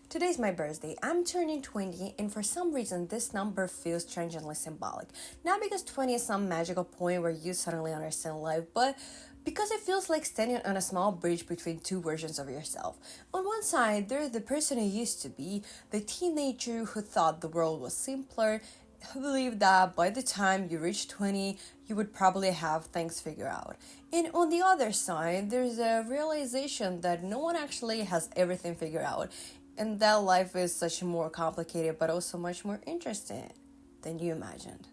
Today's my birthday. I'm turning 20, and for some reason, this number feels strangely symbolic. Not because 20 is some magical point where you suddenly understand life, but because it feels like standing on a small bridge between two versions of yourself. On one side, there's the person you used to be, the teenager who thought the world was simpler, who believed that by the time you reach 20, you would probably have things figured out. And on the other side, there's a realization that no one actually has everything figured out, and that life is such more complicated but also much more interesting than you imagined.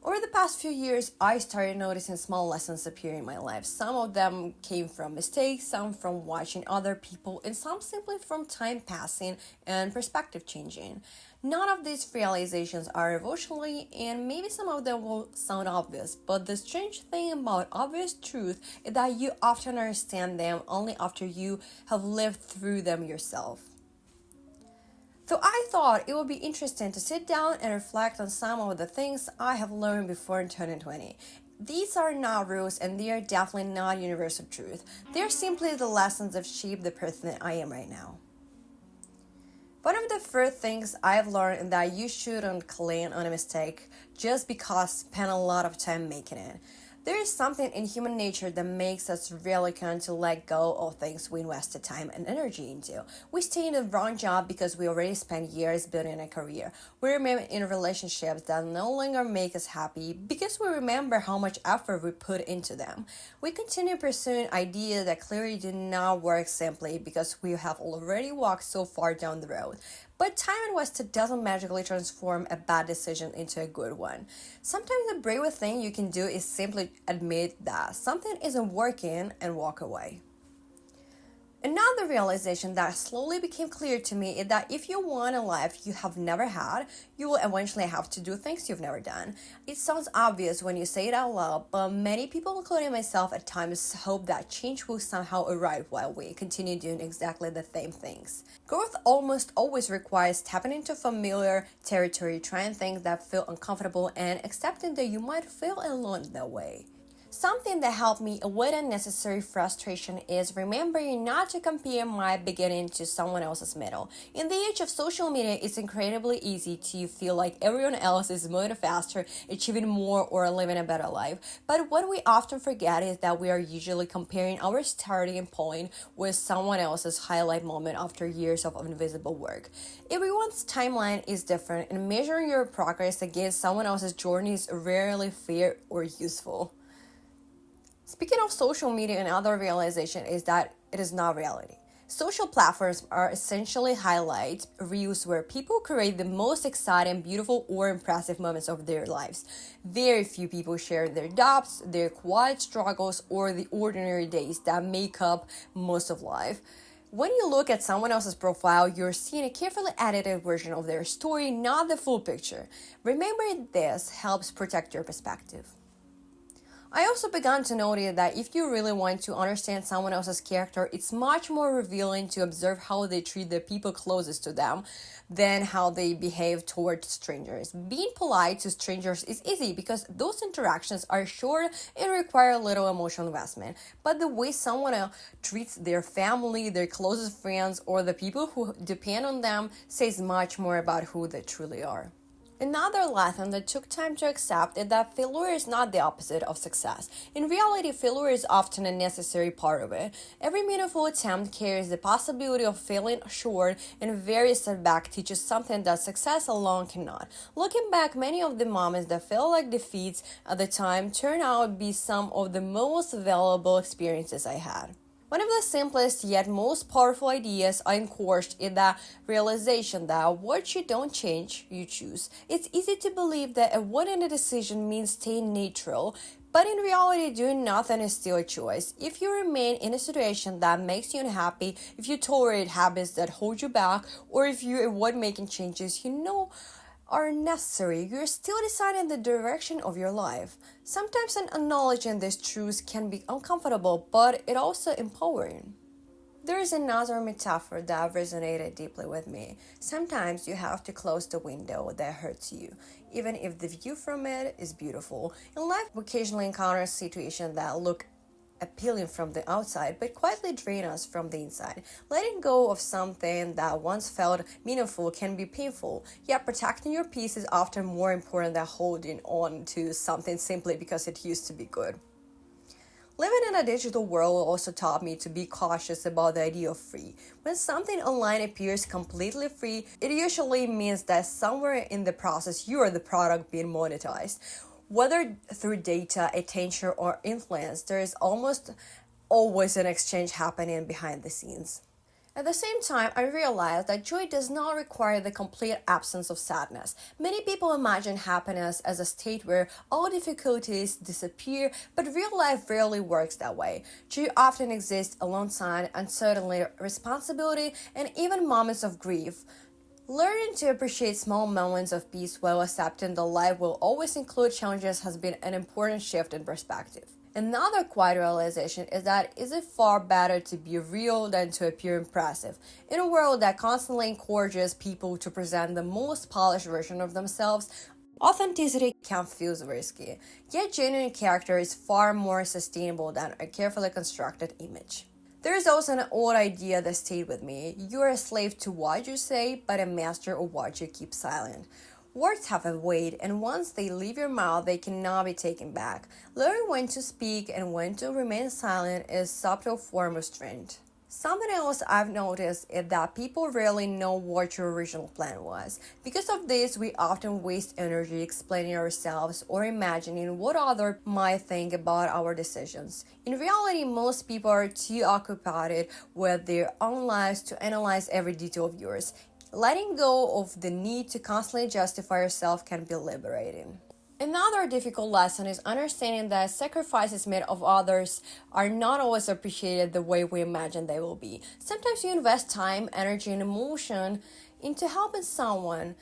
Over the past few years, I started noticing small lessons appear in my life. Some of them came from mistakes, some from watching other people, and some simply from time passing and perspective changing. None of these realizations are revolutionary, and maybe some of them will sound obvious, but the strange thing about obvious truth is that you often understand them only after you have lived through them yourself. So I thought it would be interesting to sit down and reflect on some of the things I have learned before in 2020. These are not rules and they are definitely not universal truth. They're simply the lessons that shape the person that I am right now. One of the first things I've learned is that you shouldn't claim on a mistake just because spend a lot of time making it. There is something in human nature that makes us reluctant to let go of things we invested time and energy into. We stay in the wrong job because we already spent years building a career. We remain in relationships that no longer make us happy because we remember how much effort we put into them. We continue pursuing ideas that clearly do not work simply because we have already walked so far down the road. But time invested doesn't magically transform a bad decision into a good one. Sometimes the bravest thing you can do is simply admit that something isn't working and walk away. Another realization that slowly became clear to me is that if you want a life you have never had, you will eventually have to do things you've never done. It sounds obvious when you say it out loud, but many people, including myself at times, hope that change will somehow arrive while we continue doing exactly the same things. Growth almost always requires stepping into familiar territory, trying things that feel uncomfortable, and accepting that you might feel alone that way. Something that helped me avoid unnecessary frustration is remembering not to compare my beginning to someone else's middle. In the age of social media, it's incredibly easy to feel like everyone else is moving faster, achieving more, or living a better life. But what we often forget is that we are usually comparing our starting point with someone else's highlight moment after years of invisible work. Everyone's timeline is different, and measuring your progress against someone else's journey is rarely fair or useful. Speaking of social media, another realization is that it is not reality. Social platforms are essentially highlight reels where people create the most exciting, beautiful, or impressive moments of their lives. Very few people share their doubts, their quiet struggles, or the ordinary days that make up most of life. When you look at someone else's profile, you're seeing a carefully edited version of their story, not the full picture. Remembering this helps protect your perspective. I also began to notice that if you really want to understand someone else's character, it's much more revealing to observe how they treat the people closest to them than how they behave towards strangers. Being polite to strangers is easy because those interactions are short and require little emotional investment. But the way someone else treats their family, their closest friends, or the people who depend on them says much more about who they truly are. Another lesson that took time to accept is that failure is not the opposite of success. In reality, failure is often a necessary part of it. Every meaningful attempt carries the possibility of failing short, and every setback teaches something that success alone cannot. Looking back, many of the moments that felt like defeats at the time turned out to be some of the most valuable experiences I had. One of the simplest yet most powerful ideas I encouraged is the realization that what you don't change, you choose. It's easy to believe that avoiding a decision means staying neutral, but in reality, doing nothing is still a choice. If you remain in a situation that makes you unhappy, if you tolerate habits that hold you back, or if you avoid making changes you know are necessary, you're still deciding the direction of your life. Sometimes acknowledging these truths can be uncomfortable, but it also empowering. There is another metaphor that resonated deeply with me. Sometimes you have to close the window that hurts you, even if the view from it is beautiful. In life, we occasionally encounter situations that look appealing from the outside, but quietly drain us from the inside. Letting go of something that once felt meaningful can be painful, yet protecting your peace is often more important than holding on to something simply because it used to be good. Living in a digital world also taught me to be cautious about the idea of free. When something online appears completely free, it usually means that somewhere in the process you are the product being monetized. Whether through data, attention, or influence, there is almost always an exchange happening behind the scenes. At the same time, I realized that joy does not require the complete absence of sadness. Many people imagine happiness as a state where all difficulties disappear, but real life rarely works that way. Joy often exists alongside uncertainty, responsibility, and even moments of grief. Learning to appreciate small moments of peace while accepting that life will always include challenges has been an important shift in perspective. Another quiet realization is that it is far better to be real than to appear impressive. In a world that constantly encourages people to present the most polished version of themselves, authenticity can feel risky. Yet genuine character is far more sustainable than a carefully constructed image. There is also an old idea that stayed with me. You are a slave to what you say, but a master of what you keep silent. Words have a weight, and once they leave your mouth, they cannot be taken back. Learning when to speak and when to remain silent is a subtle form of strength. Something else I've noticed is that people rarely know what your original plan was. Because of this, we often waste energy explaining ourselves or imagining what others might think about our decisions. In reality, most people are too occupied with their own lives to analyze every detail of yours. Letting go of the need to constantly justify yourself can be liberating. Another difficult lesson is understanding that sacrifices made of others are not always appreciated the way we imagine they will be. Sometimes you invest time, energy, and emotion into helping someone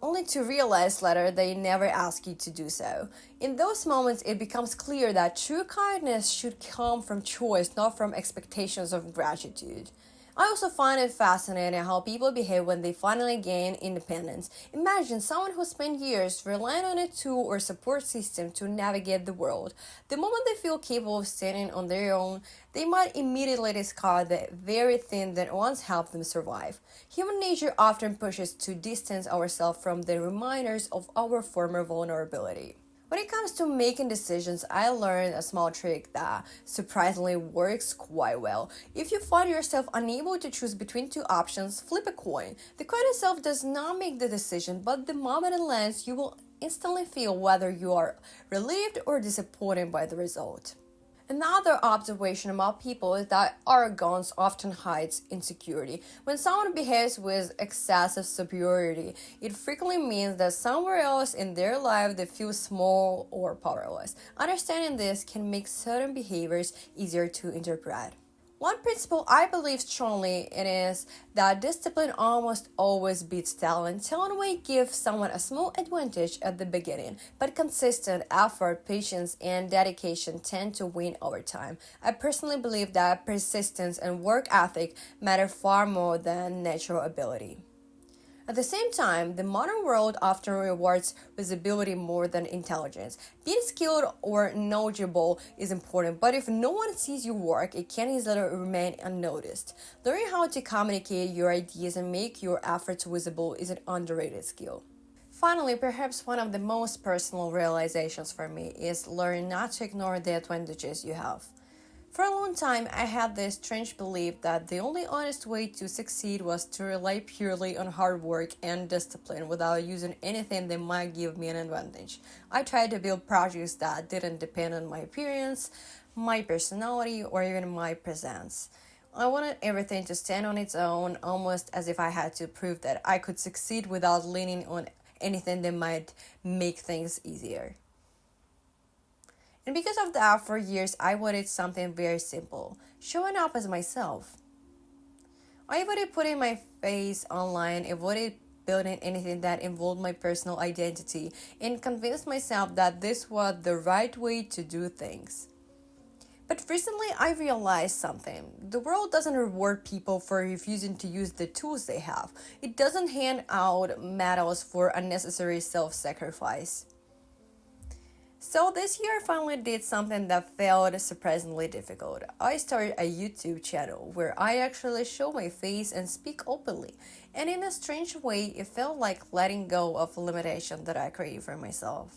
only to realize later they never ask you to do so. In those moments, it becomes clear that true kindness should come from choice, not from expectations of gratitude. I also find it fascinating how people behave when they finally gain independence. Imagine someone who spent years relying on a tool or support system to navigate the world. The moment they feel capable of standing on their own, they might immediately discard the very thing that once helped them survive. Human nature often pushes to distance ourselves from the reminders of our former vulnerability. When it comes to making decisions, I learned a small trick that surprisingly works quite well. If you find yourself unable to choose between two options, flip a coin. The coin itself does not make the decision, but the moment it lands, you will instantly feel whether you are relieved or disappointed by the result. Another observation about people is that arrogance often hides insecurity. When someone behaves with excessive superiority, it frequently means that somewhere else in their life they feel small or powerless. Understanding this can make certain behaviors easier to interpret. One principle I believe strongly in is that discipline almost always beats talent. Talent may give someone a small advantage at the beginning, but consistent effort, patience, and dedication tend to win over time. I personally believe that persistence and work ethic matter far more than natural ability. At the same time, the modern world often rewards visibility more than intelligence. Being skilled or knowledgeable is important, but if no one sees your work, it can easily remain unnoticed. Learning how to communicate your ideas and make your efforts visible is an underrated skill. Finally, perhaps one of the most personal realizations for me is learning not to ignore the advantages you have. For a long time, I had this strange belief that the only honest way to succeed was to rely purely on hard work and discipline without using anything that might give me an advantage. I tried to build projects that didn't depend on my appearance, my personality, or even my presence. I wanted everything to stand on its own, almost as if I had to prove that I could succeed without leaning on anything that might make things easier. And because of that, for years, I wanted something very simple, showing up as myself. I avoided putting my face online, avoided building anything that involved my personal identity, and convinced myself that this was the right way to do things. But recently, I realized something. The world doesn't reward people for refusing to use the tools they have. It doesn't hand out medals for unnecessary self-sacrifice. So this year I finally did something that felt surprisingly difficult. I started a YouTube channel where I actually show my face and speak openly. And in a strange way, it felt like letting go of a limitation that I created for myself.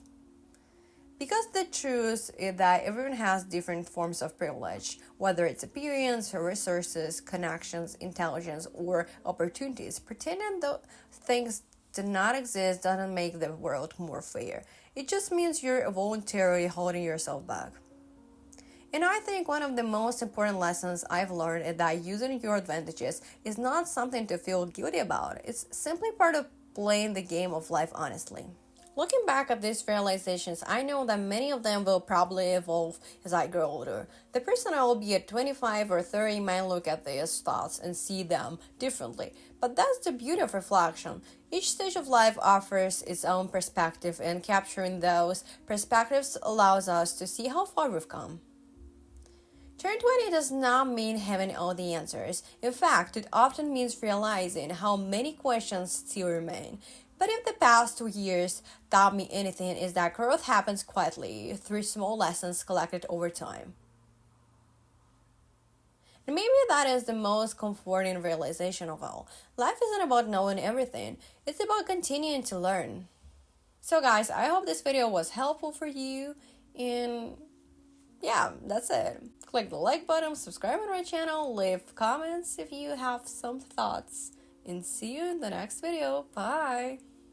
Because the truth is that everyone has different forms of privilege, whether it's appearance, resources, connections, intelligence, or opportunities. Pretending those things do not exist doesn't make the world more fair. It just means you're voluntarily holding yourself back. And I think one of the most important lessons I've learned is that using your advantages is not something to feel guilty about. It's simply part of playing the game of life honestly. Looking back at these realizations, I know that many of them will probably evolve as I grow older. The person I will be at 25 or 30 might look at these thoughts and see them differently. But that's the beauty of reflection. Each stage of life offers its own perspective, and capturing those perspectives allows us to see how far we've come. Turn 20 does not mean having all the answers. In fact, it often means realizing how many questions still remain. But if the past 2 years taught me anything, is that growth happens quietly through small lessons collected over time. And maybe that is the most comforting realization of all. Life isn't about knowing everything, it's about continuing to learn. So guys, I hope this video was helpful for you, and yeah, that's it. Click the like button, subscribe to my channel, leave comments if you have some thoughts, and see you in the next video. Bye!